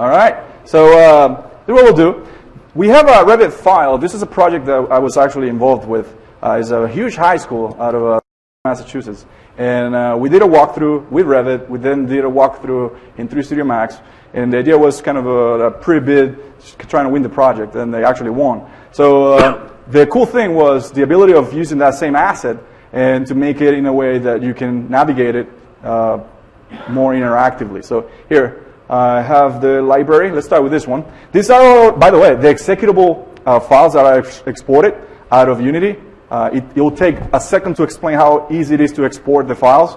All right. So this is what we'll do. We have a Revit file. This is a project that I was actually involved with. It's a huge high school out of Massachusetts. And we did a walkthrough with Revit. We then did a walkthrough in 3 Studio Max. And the idea was kind of a pre-bid, trying to win the project, and they actually won. So the cool thing was the ability of using that same asset and to make it in a way that you can navigate it more interactively. So here, I have the library. Let's start with this one. These are all, by the way, the executable files that I've exported out of Unity. It will take a second to explain how easy it is to export the files.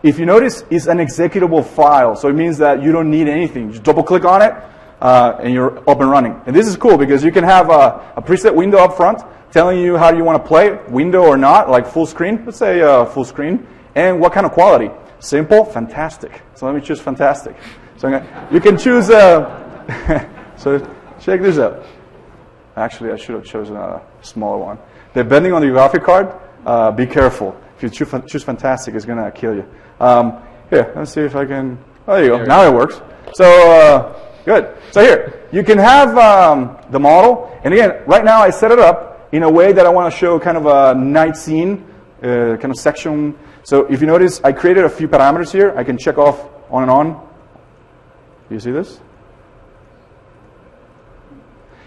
If you notice, it's an executable file, so it means that you don't need anything. Just double-click on it, and you're up and running. And this is cool because you can have a preset window up front telling you how you want to play it, window or not, like full screen. Let's say full screen. And what kind of quality? Simple, fantastic. So let me choose fantastic. So you can choose, so check this out. Actually, I should have chosen a smaller one. Depending on your graphic card, be careful. If you choose fantastic, it's going to kill you. Here, let's see if I can, oh, there you go. Now it works. So, good. So here, you can have the model. And again, right now I set it up in a way that I want to show kind of a night scene, kind of section. So if you notice, I created a few parameters here. I can check off on and on. Do you see this?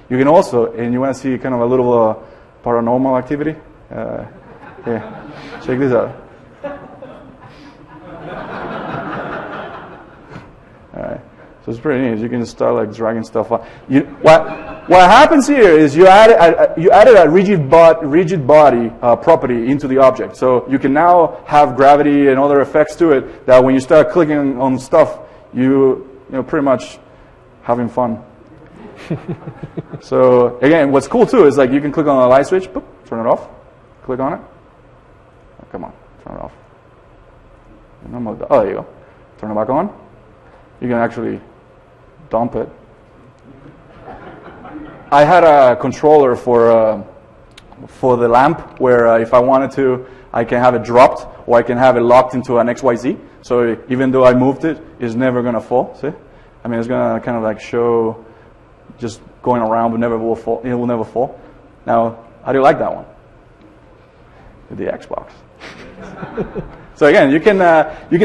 You can also, and you want to see kind of a little paranormal activity. Here, check this out. All right, so it's pretty neat. You can start like dragging stuff on. What happens here is you added a rigid body property into the object, so you can now have gravity and other effects to it. That when you start clicking on stuff, you know pretty much having fun. So again, what's cool too is like you can click on a light switch, boop, turn it off, click on it. Oh, come on, turn it off. Oh, there you go. Turn it back on. You can actually dump it. I had a controller for the lamp where if I wanted to, I can have it dropped or I can have it locked into an XYZ. So even though I moved it, it's never going to fall. See? I mean, it's going to kind of like show just going around, but never will fall. It will never fall. Now, how do you like that one? With the Xbox. So again, you can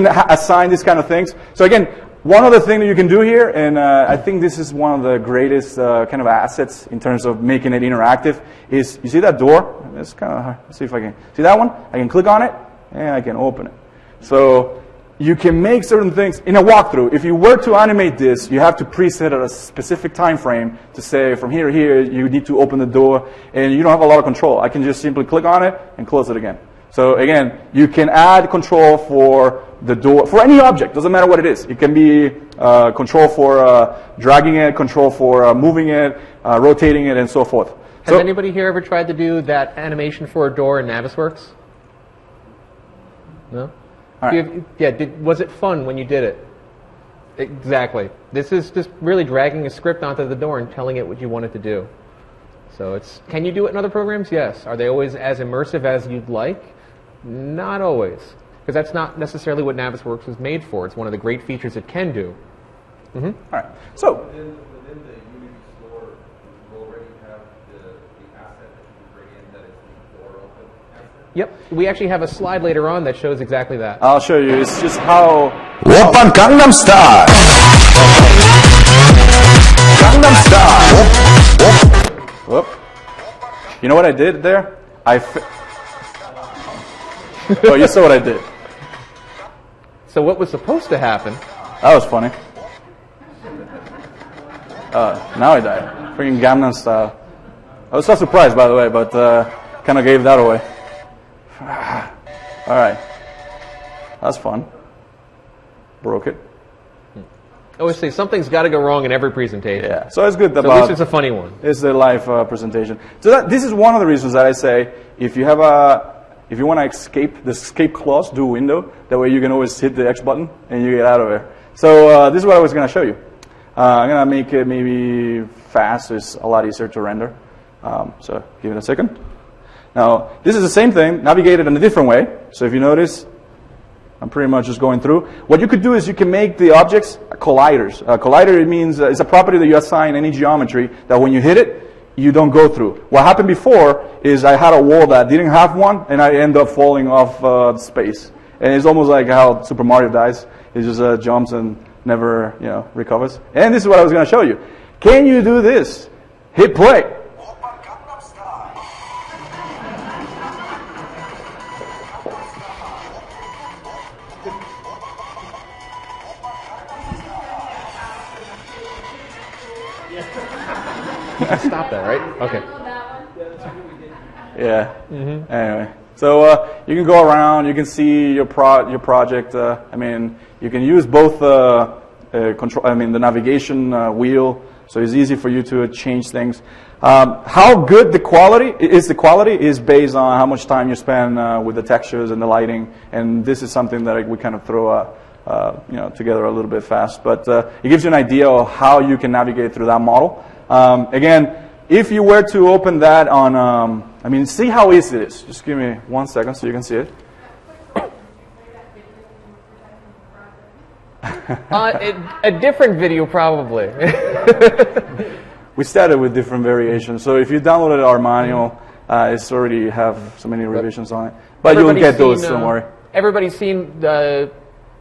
assign these kind of things. So again, one other thing that you can do here, and I think this is one of the greatest kind of assets in terms of making it interactive, is you see that door? It's kind of hard. Let's see if I can see that one. I can click on it and I can open it. So you can make certain things in a walkthrough. If you were to animate this, you have to preset at a specific time frame to say from here to here you need to open the door, and you don't have a lot of control. I can just simply click on it and close it again. So again, you can add control for the door, for any object, doesn't matter what it is. It can be control for dragging it, control for moving it, rotating it, and so forth. Has anybody here ever tried to do that animation for a door in Navisworks? No? All right. Was it fun when you did it? Exactly. This is just really dragging a script onto the door and telling it what you want it to do. So can you do it in other programs? Yes. Are they always as immersive as you'd like? Not always. Because that's not necessarily what Navisworks was made for. It's one of the great features it can do. Mm-hmm. All right. So within the Unity store, you already have the asset that you can bring in that is the door open asset? Yep. We actually have a slide later on that shows exactly that. I'll show you. It's just how... Oppa Gangnam Style! Gangnam Style! Whoop. You know what I did there? Oh, you saw what I did. So what was supposed to happen? That was funny. Now I died. Freaking Gangnam Style. I was so surprised, by the way, but kind of gave that away. All right. That's fun. Broke it. I always say something's got to go wrong in every presentation. Yeah. So it's good about... So at least it's a funny one. It's the live presentation. So this is one of the reasons that I say if you want to escape the escape clause, do window. That way you can always hit the X button and you get out of there. So this is what I was going to show you. I'm going to make it maybe fast. So it's a lot easier to render. So give it a second. Now, this is the same thing, navigated in a different way. So if you notice, I'm pretty much just going through. What you could do is you can make the objects colliders. Collider, it means it's a property that you assign any geometry that when you hit it, you don't go through. What happened before is I had a wall that didn't have one, and I end up falling off space. And it's almost like how Super Mario dies. He just jumps and never, recovers. And this is what I was going to show you. Can you do this? Hit play. Stop that, right? Okay. Yeah. Anyway, so you can go around. You can see your project. I mean, you can use both control. I mean, the navigation wheel. So it's easy for you to change things. How good the quality is based on how much time you spend with the textures and the lighting. And this is something that we kind of throw together a little bit fast. But it gives you an idea of how you can navigate through that model. Again, if you were to open that on, see how easy it is. Just give me 1 second so you can see it. A different video, probably. We started with different variations. So if you downloaded our manual, it's already have so many revisions on it. But you'll get those, don't worry. Everybody's seen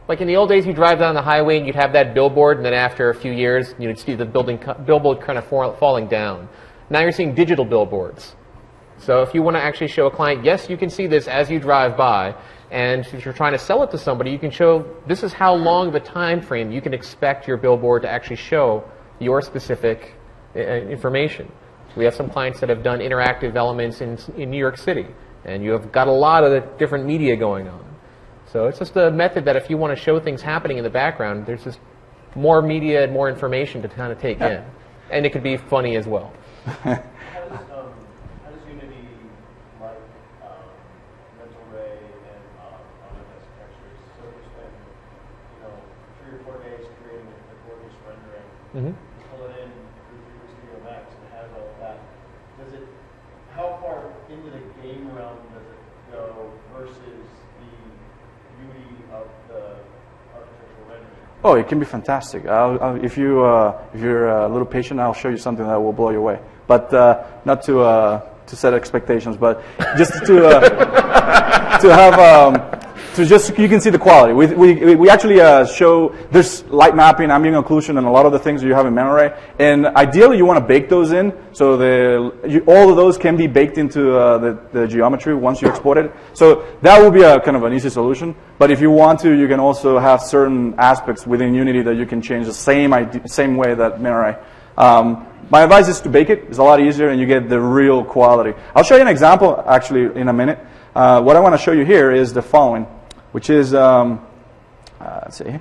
like in the old days, you drive down the highway and you'd have that billboard, and then after a few years, you'd see the billboard kind of falling down. Now you're seeing digital billboards. So if you want to actually show a client, yes, you can see this as you drive by, and if you're trying to sell it to somebody, you can show this is how long of a time frame you can expect your billboard to actually show your specific information. We have some clients that have done interactive elements in New York City, and you have got a lot of the different media going on. So it's just a method that if you want to show things happening in the background, there's just more media and more information to kind of take in. And it could be funny as well. How does Unity like mental ray and autonomous textures? So you spend 3 or 4 days creating a gorgeous rendering, pull it in through Studio Max, and it has all of that. How far into the game realm does it go versus the beauty of the architectural rendering? Oh, it can be fantastic. If you're a little patient, I'll show you something that will blow you away. But not to set expectations, but just to have just so you can see the quality. We actually show there's light mapping, ambient occlusion, and a lot of the things that you have in memory. And ideally, you want to bake those in, so all of those can be baked into the geometry once you export it. So that will be a kind of an easy solution. But if you want to, you can also have certain aspects within Unity that you can change the same way that memory. My advice is to bake it. It's a lot easier, and you get the real quality. I'll show you an example actually in a minute. What I want to show you here is the following, which is let's see,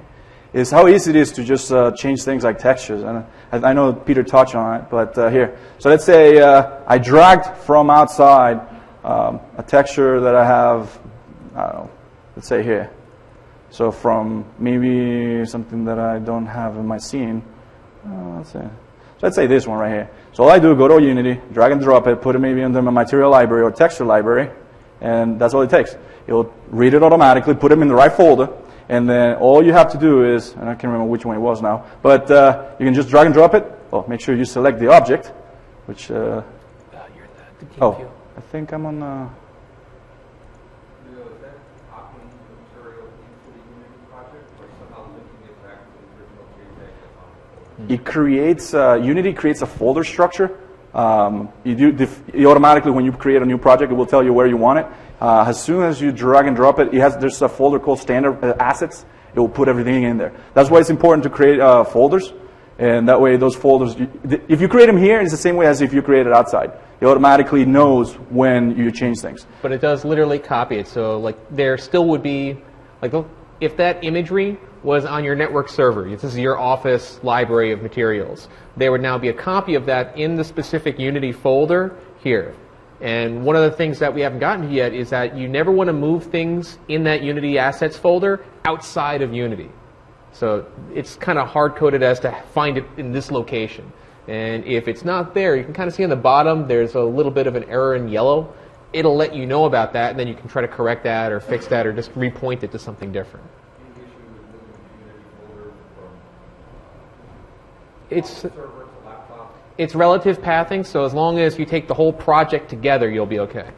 is how easy it is to just change things like textures. And I know Peter touched on it, but here. So let's say I dragged from outside a texture that I have, I don't know, let's say here. So from maybe something that I don't have in my scene. Let's say this one right here. So all I do, go to Unity, drag and drop it, put it maybe under my material library or texture library, and that's all it takes. It'll read it automatically, put them in the right folder, and then all you have to do is, and I can't remember which one it was now, but you can just drag and drop it. Well, make sure you select the object, which, I think I'm on... Is that copying the material into the Unity project, or somehow linking it back to the original JPEG that's on the folder? It creates, Unity creates a folder structure. You automatically, when you create a new project, it will tell you where you want it. As soon as you drag and drop it, there's a folder called standard assets. It will put everything in there. That's why it's important to create folders. And that way those folders, if you create them here, it's the same way as if you create it outside. It automatically knows when you change things. But it does literally copy it. So like there still would be, like if that imagery was on your network server, this is your office library of materials, there would now be a copy of that in the specific Unity folder here. And one of the things that we haven't gotten to yet is that you never want to move things in that Unity assets folder outside of Unity. So it's kind of hard-coded as to find it in this location. And if it's not there, you can kind of see on the bottom there's a little bit of an error in yellow. it'll let you know about that, and then you can try to correct that or fix that or just repoint it to something different. Any issue with moving Unity folder from It's server to laptop? it's relative pathing, so as long as you take the whole project together, you'll be okay.